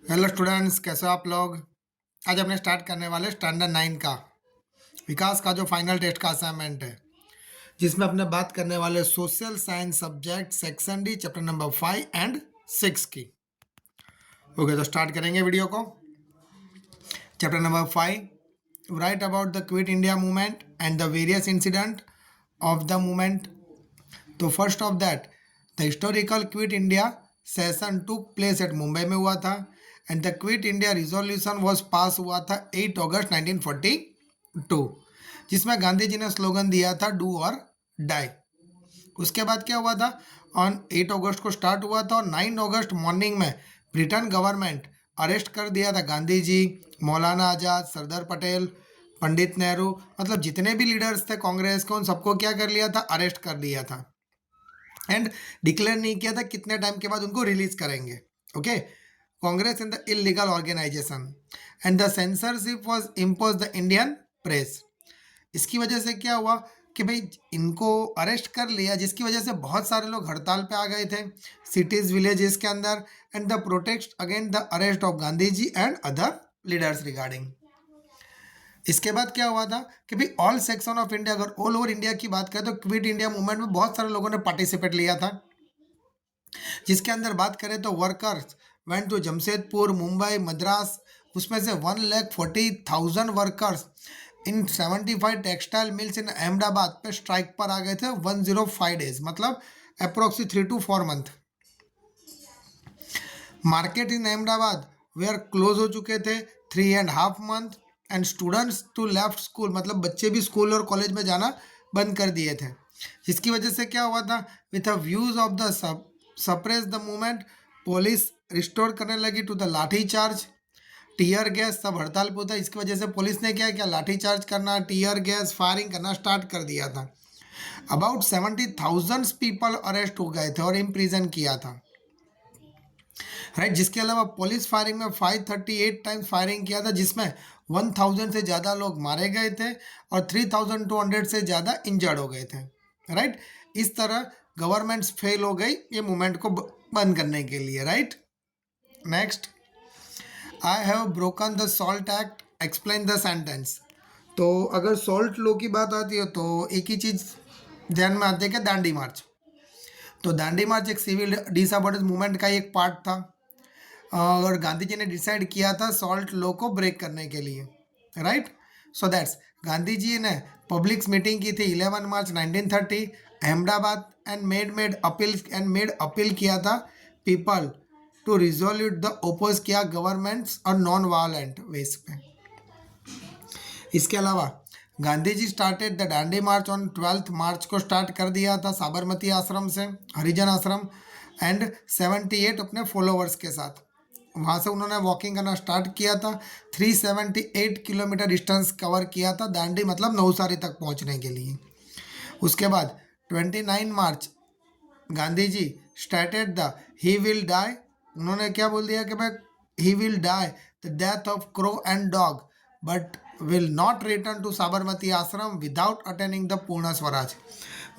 Hello students, कैसे हो आप लोग। आज अपने स्टार्ट करने वाले स्टैंडर्ड 9 का विकास का जो फाइनल टेस्ट का असाइनमेंट है, जिसमें अपने बात करने वाले social science subject section D chapter number 5 and 6 की। ओके, तो स्टार्ट करेंगे वीडियो को। Chapter number 5, right about the quit India movement and the various incident of the movement. तो first of that, the historical quit India session took place at Mumbai में हुआ था and the quit India resolution was pass हुआ था 8 अगस्त 1942, जिसमें गांधी जी ने slogan दिया था डू और डाई। उसके बाद क्या हुआ था, ऑन 8 अगस्त को स्टार्ट हुआ था और 9 अगस्त मॉर्निंग में ब्रिटेन गवर्नमेंट अरेस्ट कर दिया था गांधी जी, मौलाना आज़ाद, सरदार पटेल, पंडित नेहरू, मतलब जितने भी लीडर्स थे कांग्रेस के, उन सबको क्या कर लिया था, अरेस्ट कर दिया था एंड डिक्लेयर नहीं किया था कितने टाइम के बाद उनको रिलीज करेंगे। Okay, Congress in the illegal organisation and the censorship was impose the Indian press. इसकी वजह से क्या हुआ कि भाई इनको अरेस्ट कर लिया, जिसकी वजह से बहुत सारे लोग हड़ताल पे आ गए थे सिटीज विलेजेस के अंदर and the protest against the arrest of Gandhi ji and other leaders regarding. इसके बाद क्या हुआ था कि भाई ऑल सेक्शन ऑफ इंडिया, अगर ऑल ओवर इंडिया की बात करें तो क्विट इंडिया मूवमेंट में बहुत सारे लोगों ने पार्टिसिपेट लिया था, जिसके अंदर बात करें तो workers went to Jamshedpur, Mumbai, Madras. उसमें से 1,40,000 workers in 75 textile mills in Ahmedabad पे स्ट्राइक पर आ गए थे 105 डेज, मतलब approx 3 to 4 month. Market in Ahmedabad were close हो चुके थे 3.5 month and students too left school, मतलब बच्चे भी स्कूल और कॉलेज में जाना बंद कर दिए थे। जिसकी वजह से क्या हुआ था, with a views of the suppress the movement, police restore करने लगी टू द लाठी चार्ज, टीयर गैस, सब हड़ताल पे होता है। इसकी वजह से पुलिस ने क्या किया, लाठी चार्ज करना, टीयर गैस फायरिंग करना स्टार्ट कर दिया था। अबाउट 70,000 पीपल अरेस्ट हो गए थे और इम्प्रिजन किया था, राइट। जिसके अलावा पुलिस फायरिंग में 538 टाइम्स फायरिंग किया था, जिसमें 1000 से ज़्यादा लोग मारे गए थे और 3200 से ज़्यादा इंजर्ड हो गए थे, राइट। इस तरह गवर्नमेंट्स फेल हो गई ये मूवमेंट को बंद करने के लिए, right. Next, I have broken the salt act, explain the sentence. तो अगर सॉल्ट लॉ की बात आती है तो एक ही चीज़ ध्यान में आती है कि दांडी मार्च। तो दांडी मार्च एक सिविल डिसऑर्डर्स मूवमेंट का एक पार्ट था और गांधी जी ने डिसाइड किया था सॉल्ट लॉ को ब्रेक करने के लिए, right. So that's Gandhi ji ने पब्लिक मीटिंग की थी 11 March 1930 Ahmedabad and made appeal किया था people to resolute the oppose किया गवर्नमेंट्स और नॉन वायलेंट वेज पे। इसके अलावा Gandhi ji started the Dandi March on 12 March को स्टार्ट कर दिया था साबरमती आश्रम से, हरिजन आश्रम, एंड 78 अपने फॉलोअर्स के साथ वहाँ से उन्होंने वॉकिंग करना स्टार्ट किया था। 378 किलोमीटर डिस्टेंस कवर किया था दांडी, मतलब नवसारी तक पहुँचने के लिए। उसके बाद 29 March Gandhi ji started the he will die, उन्होंने क्या बोल दिया कि मैं he will die the death of crow and dog but will not return to Sabarmati Ashram without attaining the पूर्ण स्वराज,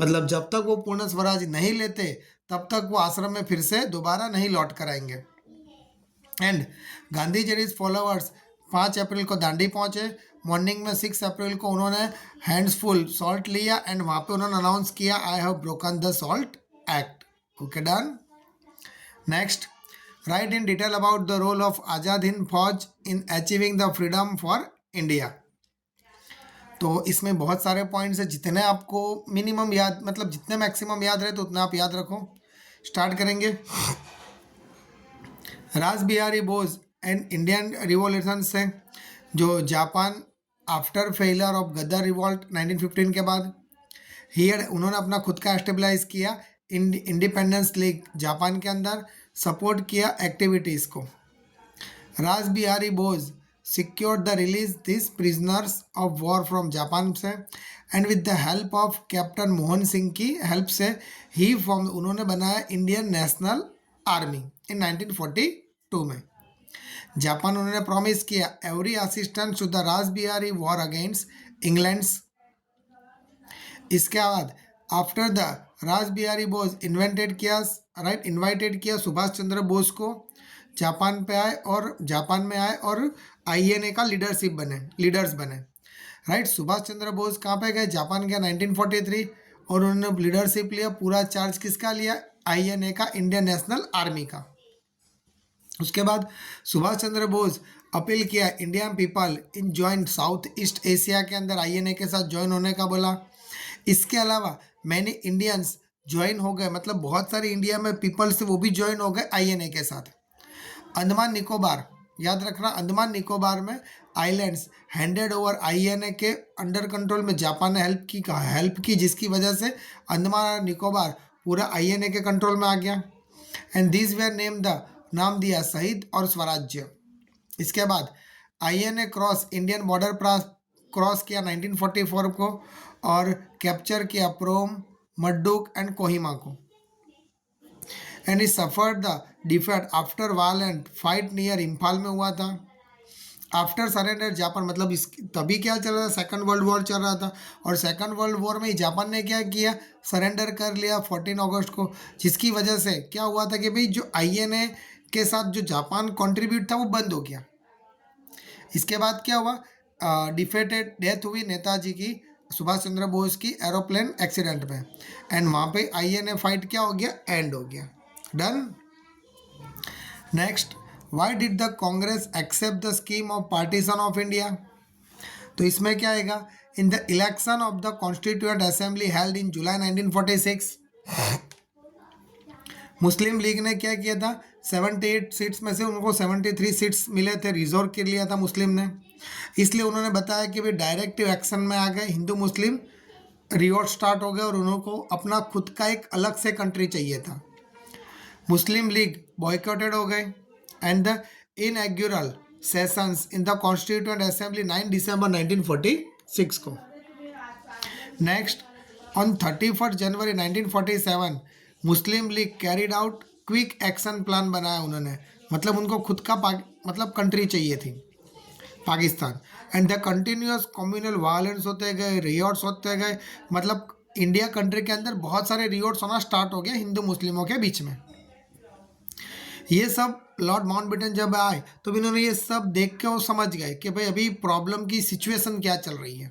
मतलब जब तक वो पूर्ण स्वराज नहीं लेते तब तक वो आश्रम में फिर से दोबारा नहीं लौट कर आएंगे। And Gandhi ji is followers 5 April को दांडी पहुंचे। मॉर्निंग में 6 अप्रैल को उन्होंने हैंड्स फुल सॉल्ट लिया एंड वहाँ पे उन्होंने अनाउंस किया I have broken the salt act. Okay, done. Next, right in detail about the role of Azad Hind Fauj in achieving the freedom for India. तो इसमें बहुत सारे पॉइंट्स हैं, जितने आपको मिनिमम याद, मतलब जितने मैक्सिमम याद रहे तो उतना आप याद रखो। स्टार्ट करेंगे। Ras Bihari Bose and Indian revolution से, जो Japan after failure of Ghadar revolt 1915 के बाद, हियर उन्होंने अपना खुद का एस्टेब्लाइज किया इंडिपेंडेंस लीग जापान के अंदर, सपोर्ट किया एक्टिविटीज़ को। Rash Bihari Bose secured the release this prisoners of war from Japan से and with the help of captain Mohan Singh की हेल्प से ही फॉर्म, उन्होंने बनाया इंडियन नेशनल आर्मी इन 1942 में। जापान उन्होंने प्रॉमिस किया एवरी असिस्टेंस टू द रास बिहारी वॉर अगेंस्ट इंग्लैंड्स। इसके बाद आफ्टर द रास बिहारी बोस इन्वेंटेड किया, राइट, इन्वाइटेड किया सुभाष चंद्र बोस को जापान में आए और आईएनए का लीडर्स बने। राइट, सुभाष चंद्र बोस कहाँ पे गए? जापान गया 1943 और उन्होंने लीडरशिप लिया। पूरा चार्ज किसका लिया? आईएनए का, इंडियन नेशनल आर्मी का। उसके बाद सुभाष चंद्र बोस अपील किया Indian people in join south east Asia के अंदर आईएनए के साथ ज्वाइन होने का बोला। इसके अलावा मैंने इंडियंस ज्वाइन हो गए, मतलब बहुत सारे इंडिया में पीपल्स वो भी ज्वाइन हो गए आईएनए के साथ। अंडमान निकोबार, याद रखना, अंडमान निकोबार में आइलैंड्स हैंडेड ओवर आईएनए के अंडर कंट्रोल में जापान ने हेल्प की, जिसकी वजह से अंडमान और निकोबार पूरा आईएनए के कंट्रोल में आ गया। एंड दिस वेयर नाम दिया शहीद और स्वराज्य। इसके बाद INA cross Indian border cross किया 1944 को और कैप्चर किया प्रोम, मड्डुक एंड कोहिमा को। And he suffered the defeat after violent fight near Imphal में हुआ था। आफ्टर सरेंडर जापान, मतलब इस तभी क्या चल रहा था? सेकंड वर्ल्ड वॉर चल रहा था और सेकंड वर्ल्ड वॉर में ही जापान ने क्या किया? सरेंडर कर लिया 14 अगस्त को, जिसकी वजह से क्या हुआ था कि भाई जो आईएनए के साथ जो जापान कंट्रीब्यूट था वो बंद हो गया। इसके बाद क्या हुआ? डिफेटेड डेथ हुई नेताजी की, सुभाष चंद्र बोस की एरोप्लेन एक्सीडेंट में। एंड वहाँ पे आईएनए फाइट क्या हो गया? एंड हो गया। Done. Next, why did the Congress accept the scheme of partition of India? तो इसमें क्या आएगा? In the election of the constituent assembly held in July 1946 Muslim League ने क्या किया था? 78 सीट्स में से उनको 73 सीट्स मिले थे, रिजर्व कर लिया था मुस्लिम ने। इसलिए उन्होंने बताया कि भाई डायरेक्टिव एक्शन में आ गए, हिंदू मुस्लिम रिवॉर्ट स्टार्ट हो गए और उनको अपना खुद का एक अलग से कंट्री चाहिए था। मुस्लिम लीग बॉयकॉटेड हो गए and the inaugural sessions in the constituent assembly 9 दिसंबर 1946 को। नेक्स्ट, ऑन 31 जनवरी 1947 Muslim League carried out quick action plan बनाया उन्होंने, मतलब उनको खुद का मतलब कंट्री चाहिए थी Pakistan. And the continuous communal violence होते गए, रिवॉर्ट्स होते गए, मतलब इंडिया कंट्री के अंदर बहुत सारे रिवॉर्ट्स होना स्टार्ट हो गया हिंदू मुस्लिमों के बीच में। ये सब लॉर्ड माउंटबेटन जब आए तो इन्होंने ये सब देख के वो समझ गए कि भाई अभी प्रॉब्लम की सिचुएशन क्या चल रही है,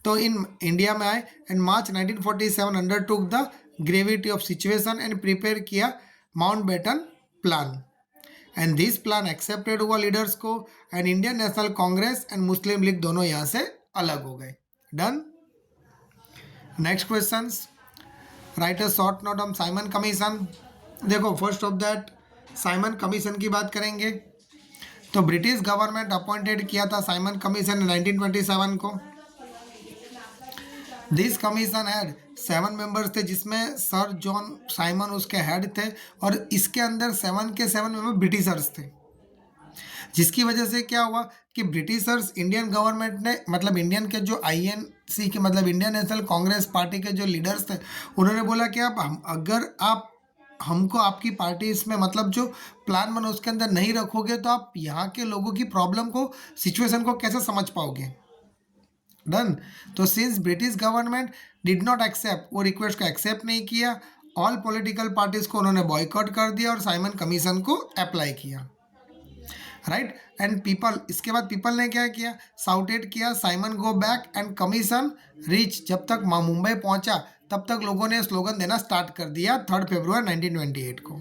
तो इन इंडिया में आए and March 1947 undertook the gravity of situation and prepare किया Mountbatten plan. And this plan accepted हुआ लीडर्स को and Indian National Congress and Muslim League दोनों यहाँ से अलग हो गए। Done. Next questions, right a short note on Simon Commission. देखो, first of that Simon Commission की बात करेंगे तो ब्रिटिश गवर्नमेंट अपॉइंटेड किया था साइमन कमीशन 1927 को। दिस कमीशन हैड 7 मेंबर्स थे, जिसमें सर जॉन साइमन उसके हेड थे और इसके अंदर 7 के 7 मेंबर ब्रिटिशर्स थे, जिसकी वजह से क्या हुआ कि ब्रिटिशर्स इंडियन गवर्नमेंट ने, मतलब इंडियन के जो आईएनसी के, मतलब इंडियन नेशनल कांग्रेस पार्टी के जो लीडर्स थे, उन्होंने बोला कि अगर आप हमको आपकी पार्टी इसमें, मतलब जो प्लान बना उसके अंदर नहीं रखोगे तो आप यहाँ के लोगों की प्रॉब्लम को, सिचुएशन को कैसे समझ पाओगे। डन। तो since British government did not accept, वो रिक्वेस्ट को एक्सेप्ट नहीं किया, ऑल पॉलिटिकल पार्टीज को उन्होंने बॉयकॉट कर दिया और साइमन कमीशन को अप्लाई किया। राइट। एंड पीपल, इसके बाद पीपल ने क्या किया? साउटेड किया Simon go back and commission reach. जब तक मुंबई पहुंचा तब तक लोगों ने स्लोगन देना स्टार्ट कर दिया 3 फरवरी 1928 को।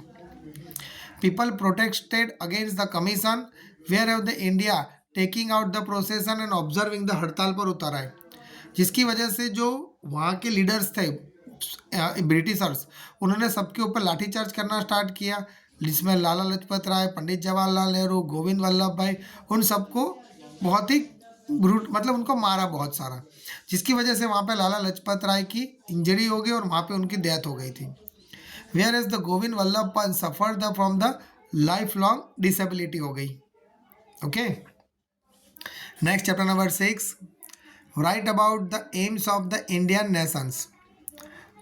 People protested against the commission where of the India taking out the procession and observing the, हड़ताल पर उतर आए, जिसकी वजह से जो वहाँ के लीडर्स थे ब्रिटिशर्स, उन्होंने सबके ऊपर लाठीचार्ज करना स्टार्ट किया, जिसमें लाला लाजपत राय, पंडित जवाहरलाल नेहरू, गोविंद वल्लभ भाई, उन सबको बहुत ही ब्रूट, मतलब उनको मारा बहुत सारा, जिसकी वजह से वहाँ पे लाला लाजपत राय की इंजरी हो गई और वहाँ पे उनकी डेथ हो गई थी। Where is the Govind Ballabh Pant suffer the from the life long disability हो गई। Okay. Next chapter number 6, right about the aims of the Indian nations.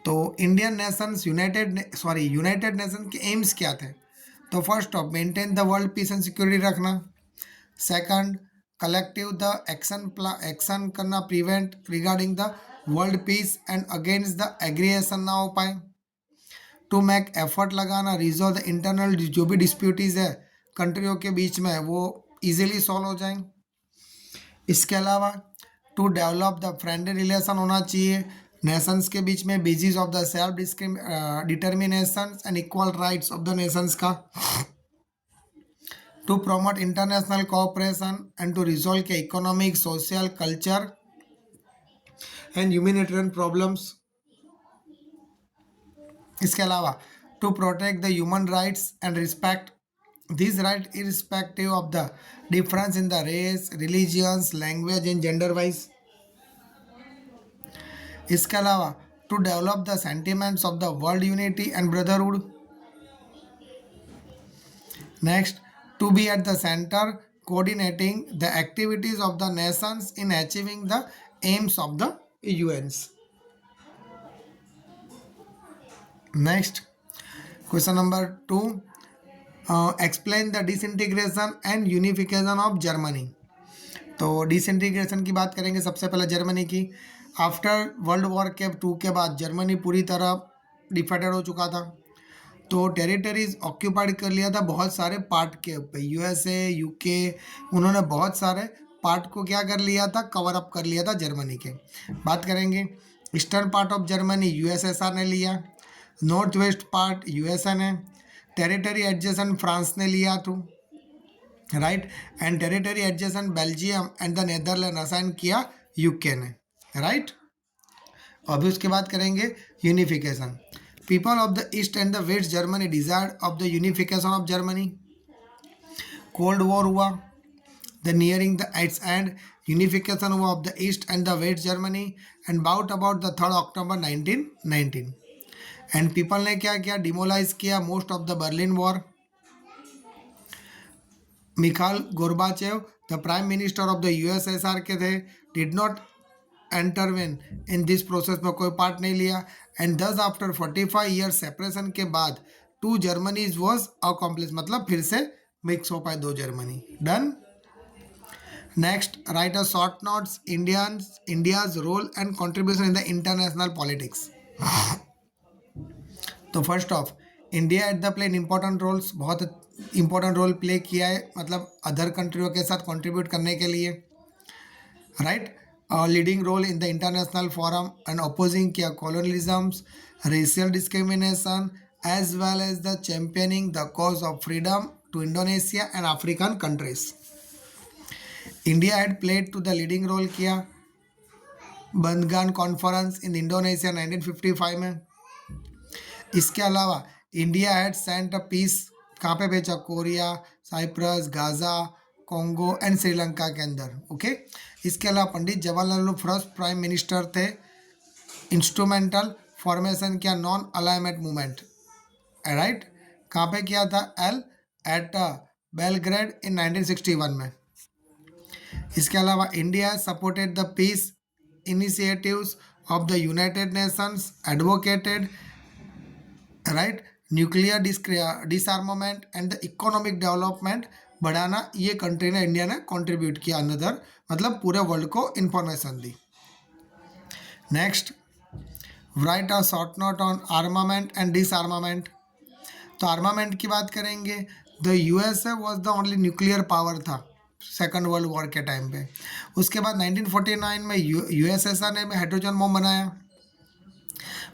तो इंडियन नेशंस यूनाइटेड नेशन के एम्स क्या थे? तो first of maintain the world peace and security रखना। Second, collective the action करना, prevent regarding the world peace and against the aggression ना हो पाए। टू मेक एफर्ट लगाना, रिजॉल्व द इंटरनल जो भी डिस्प्यूटीज है कंट्रियों के बीच में वो इजीली सॉल्व हो जाएंगे। इसके अलावा to develop the friendly relation होना चाहिए नेशंस के बीच में, basis of the self determination and equal rights of the nations का। To promote international cooperation and to resolve के economic, social, culture and humanitarian problems. इसके अलावा to protect the human rights and respect these rights irrespective of the difference in the race, religions, language and gender wise। इसके अलावा to develop the sentiments of the world unity and brotherhood। next, to be at the center coordinating the activities of the nations in achieving the aims of the UNs। next, question number 2, explain the disintegration and unification of Germany. तो disintegration की बात करेंगे सबसे पहले Germany की। After world war के 2 के बाद जर्मनी पूरी तरह डिफाइडेड हो चुका था, तो टेरिटरीज ऑक्यूपाइड कर लिया था बहुत सारे पार्ट के ऊपर। यूएसए, यूके, उन्होंने बहुत सारे पार्ट को क्या कर लिया था, कवर अप कर लिया था जर्मनी के। बात करेंगे eastern part of Germany USSR ने लिया, नॉर्थ वेस्ट पार्ट यूएसए ने, टेरिटरी एडजेसेंट फ्रांस ने लिया तो right, and territory adjacent Belgium and the Netherland assign किया यूके ने, राइट। अभी उसके बाद करेंगे unification. People of the east and the west Germany desired of the unification of Germany. Cold war हुआ, the nearing the its end unification हुआ of the east and the west Germany and bout about the 3 October 1919। And people ने क्या किया, demolish किया most of the Berlin wall. Mikhail Gorbachev the prime minister of the USSR के थे, did not intervene in this process में कोई part नहीं लिया। एंड दस आफ्टर 45 ईयर्स सेपरेशन के बाद 2 जर्मनीज वॉज अकॉम्प्लिश, मतलब फिर से मिक्स हो पाए 2 Germany. Done. Next, write a short notes India's role and contribution in the international politics. तो first of, India at the play important roles, बहुत इंपॉर्टेंट रोल प्ले किया है, मतलब अदर कंट्रियों के साथ कंट्रीब्यूट करने के लिए, right. Leading role in the international forum and opposing किया colonialisms, racial discrimination as well as the championing the cause of freedom to Indonesia and African countries. India had played to the leading role किया Bandung conference in Indonesia 1955 में। इसके अलावा India had sent a peace, कहाँ पे भेजा, Korea, Cyprus, Gaza, Congo and Sri Lanka के अंदर, okay. इसके अलावा Pandit Jawaharlal Nehru first prime minister थे, इंस्ट्रूमेंटल फॉर्मेशन किया नॉन अलाइनमेंट मूवमेंट, राइट। कहाँ पे किया था, एट बेलग्रेड इन 1961 में। इसके अलावा India supported the peace initiatives of the United Nations, advocated right nuclear disarmament and the economic development बढ़ाना, ये कंट्री ने, इंडिया ने कंट्रीब्यूट किया अनदर, मतलब पूरे वर्ल्ड को information the. Next, write a short note on armament and डिसआर्मामेंट। तो armament की बात करेंगे, the USA was the only nuclear power था सेकंड वर्ल्ड वॉर के टाइम पे। उसके बाद 1949 में यूएसएसआर ने हाइड्रोजन बम बनाया।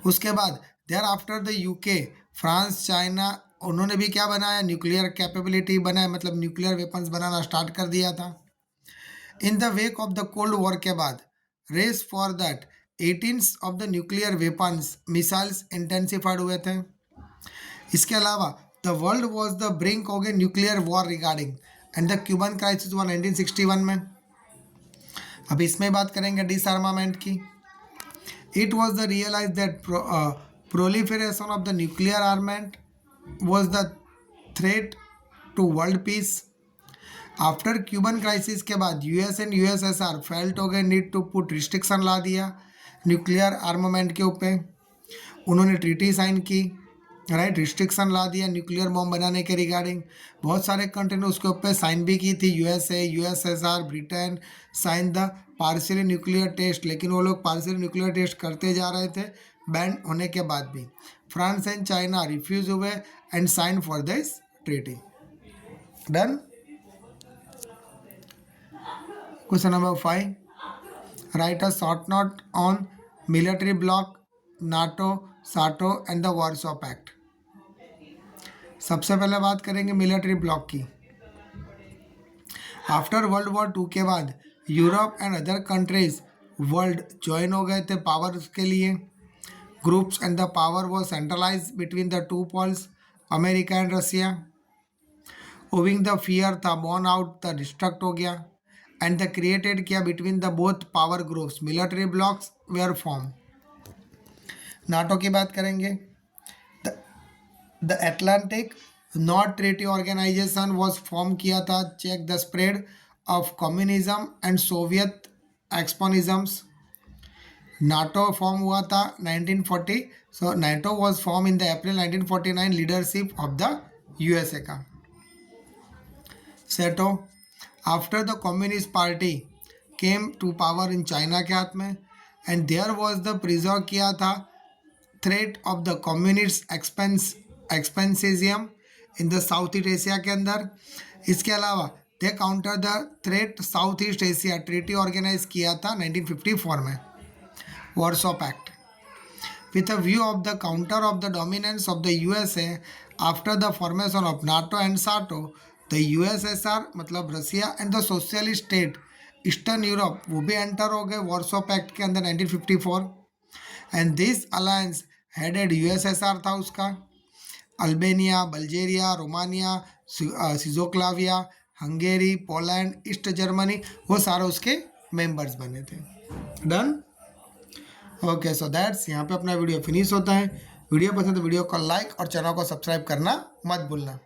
उसके बाद there after the UK, France, China, उन्होंने भी क्या बनाया, न्यूक्लियर कैपेबिलिटी बनाया, मतलब न्यूक्लियर वेपन्स बनाना स्टार्ट कर दिया था। In the wake of the cold war के बाद race for that 18 of the nuclear weapons missiles intensified हुए थे। इसके अलावा the world was the brink हो गए nuclear war regarding, and the Cuban crisis हुआ 1961 में। अब इसमें बात करेंगे डिसआर्मामेंट की। It was the realise that proliferation of the nuclear armament was the threat to world peace. After Cuban crisis के बाद US and USSR felt हो गए need to put restriction ला दिया न्यूक्लियर आर्मामेंट के ऊपर। उन्होंने ट्रीटी साइन की, right, restriction ला दिया न्यूक्लियर बॉम्ब बनाने के रिगार्डिंग। बहुत सारे कंट्री ने उसके ऊपर साइन भी की थी, USA, USSR, Britain sign the partial nuclear test, लेकिन वो लोग पार्शियल न्यूक्लियर टेस्ट करते जा रहे थे बैन होने के बाद भी। फ्रांस एंड चाइना रिफ्यूज हुए and sign for this treaty. Done. Question number 5, write a short note on military block, NATO, SEATO and the Warsaw pact. सबसे पहले बात करेंगे मिलिट्री ब्लॉक की। आफ्टर वर्ल्ड वॉर 2 के बाद Europe and other countries world join हो गए थे पावर के लिए। Groups and the power was centralise between the two poles, America and Russia. Owing the fear था बॉर्न आउट द डिस्ट्रक्ट हो गया एंड द क्रिएटेड किया between the both power groups, military blocks were form. NATO की बात करेंगे। The Atlantic north treaty organisation was form किया था, check the spread of communism and Soviet expansionisms. NATO form हुआ था 1940, so NATO was form in the April 1949, leadership of the USA का। SEATO, after the communist party came to power in China के हाथ में and there was the preserve किया था threat of the communist expansionism in the south east Asia के अंदर। इसके अलावा they counter the threat south east Asia treaty organise किया था 1954 में, Warsaw pact. With a view of the counter of the dominance of the USA after the formation of NATO and SEATO, the USSR मतलब Russia and the socialist state eastern Europe वो भी enter हो गए वार्सो pact के अंदर 1954। And this alliance headed USSR था उसका। Albania, Bulgaria, Romania, सिजोक्लाविया, हंगेरी, पोलैंड, ईस्ट जर्मनी वो सारे उसके मेंबर्स बने थे। डन। ओके, सो दैट्स यहाँ पे अपना वीडियो फिनिश होता है। वीडियो पसंद तो वीडियो को लाइक और चैनल को सब्सक्राइब करना मत भूलना।